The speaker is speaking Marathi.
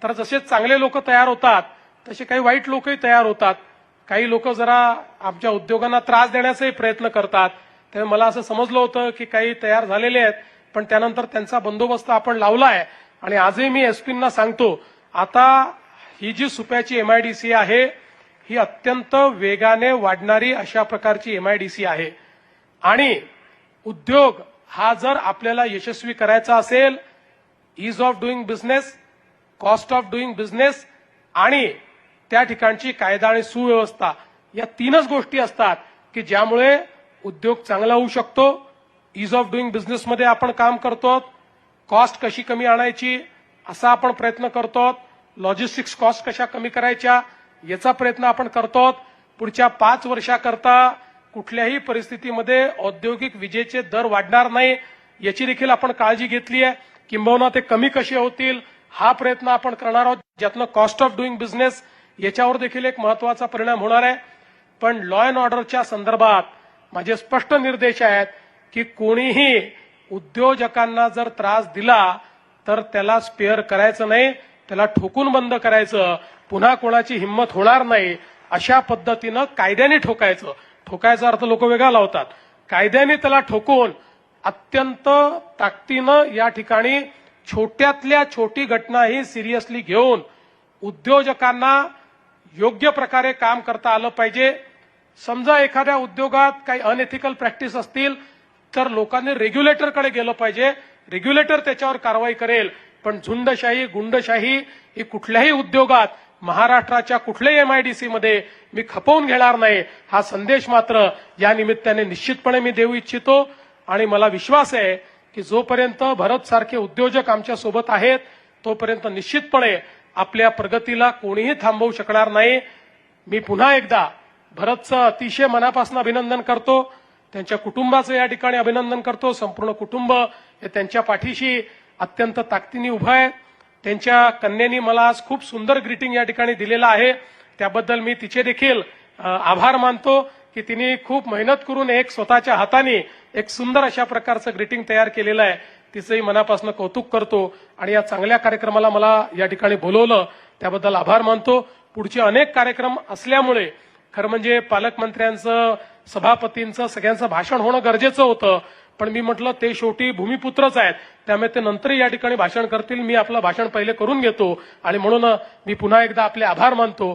तर जसे चांगले लोक तयार होतात तसे काही वाईट लोकही तयार होतात. काही लोक जरा आमच्या उद्योगांना त्रास देण्याचाही प्रयत्न करतात. त्यामुळे मला असं समजलं होतं की काही तयार झालेले आहेत, पण त्यानंतर त्यांचा बंदोबस्त आपण लावलाय. आणि आजही मी एसपींना सांगतो, आता ही जी सुप्याची एमआयडीसी आहे ही अत्यंत वेगाने वाढणारी अशा प्रकारची एमआयडीसी आहे. आणि उद्योग हा जर आपल्याला यशस्वी करायचा असेल, ease of doing business, cost of doing business आणि त्या ठिकाणची कायदा आणि सुव्यवस्था, या तीनच गोष्टी असतात की ज्यामुळे उद्योग चांगला होऊ शकतो. ईज ऑफ डुईंग बिझनेसमध्ये आपण काम करतो, कॉस्ट कशी कमी आणायची असा आपण प्रयत्न करतो, लॉजिस्टिक्स कॉस्ट कशा कमी करायच्या याचा प्रयत्न आपण करतो. पुढच्या 5 वर्षाकरता कुठल्याही परिस्थितीमध्ये औद्योगिक विजेचे दर वाढणार नाही याची देखील आपण काळजी घेतली आहे. किंबहुना ते कमी कसे होतील हा प्रयत्न आपण करणार आहोत, ज्यातनं कॉस्ट ऑफ डुईंग बिझनेस याच्यावर देखील एक महत्वाचा परिणाम होणार आहे. पण लॉ अँड ऑर्डरच्या संदर्भात माझे स्पष्ट निर्देश आहेत की कोणीही उद्योजकांना जर त्रास दिला तर त्याला स्पेअर करायचं नाही, त्याला ठोकून बंद करायचं, पुन्हा कोणाची हिंमत होणार नाही अशा पद्धतीनं कायद्याने ठोकायचं. ठोकायचा अर्थ लोक वेगळा लावतात, कायद्याने त्याला ठोकून अत्यंत ताकदीनं या ठिकाणी छोट्यातल्या छोटी घटनाही सिरियसली घेऊन उद्योजकांना योग्य प्रकारे काम करता आलं पाहिजे. समजा एखाद्या उद्योगात काही अनएथिकल प्रॅक्टिस असतील तर लोकांनी रेग्युलेटरकडे गेलं पाहिजे, रेग्युलेटर त्याच्यावर कारवाई करेल. पण झुंडशाही, गुंडशाही ही कुठल्याही उद्योगात, महाराष्ट्राच्या कुठल्याही एमआयडीसी मध्ये मी खपवून घेणार नाही हा संदेश मात्र या निमित्ताने निश्चितपणे मी देऊ इच्छितो. आणि मला विश्वास आहे की जोपर्यंत भरत सारखे उद्योजक आमच्या सोबत आहेत तोपर्यंत निश्चितपणे आपल्या प्रगतीला कोणीही थांबवू शकणार नाही. मी पुन्हा एकदा भरतचं अतिशय मनापासून अभिनंदन करतो, त्यांच्या कुटुंबाचं या ठिकाणी अभिनंदन करतो. संपूर्ण कुटुंब हे त्यांच्या पाठीशी अत्यंत ताकदीने उभं आहे. त्यांच्या कन्येनी मला आज खूप सुंदर ग्रीटिंग या ठिकाणी दिलेलं आहे, त्याबद्दल मी तिचे देखील आभार मानतो की तिने खूप मेहनत करून एक स्वतःच्या हाताने एक सुंदर अशा प्रकारचं ग्रीटिंग तयार केलेलं आहे. तिचंही मनापासून कौतुक करतो आणि या चांगल्या कार्यक्रमाला मला या ठिकाणी बोलवलं त्याबद्दल आभार मानतो. पुढचे अनेक कार्यक्रम असल्यामुळे खरं म्हणजे पालकमंत्र्यांचं, सभापतींचं, सगळ्यांचं भाषण होणं गरजेचं होतं, पण मी म्हटलं ते शेवटी भूमिपुत्रच आहेत, त्यामुळे ते नंतरही या ठिकाणी भाषण करतील. मी आपलं भाषण पहिले करून घेतो आणि म्हणून मी पुन्हा एकदा आपले आभार मानतो.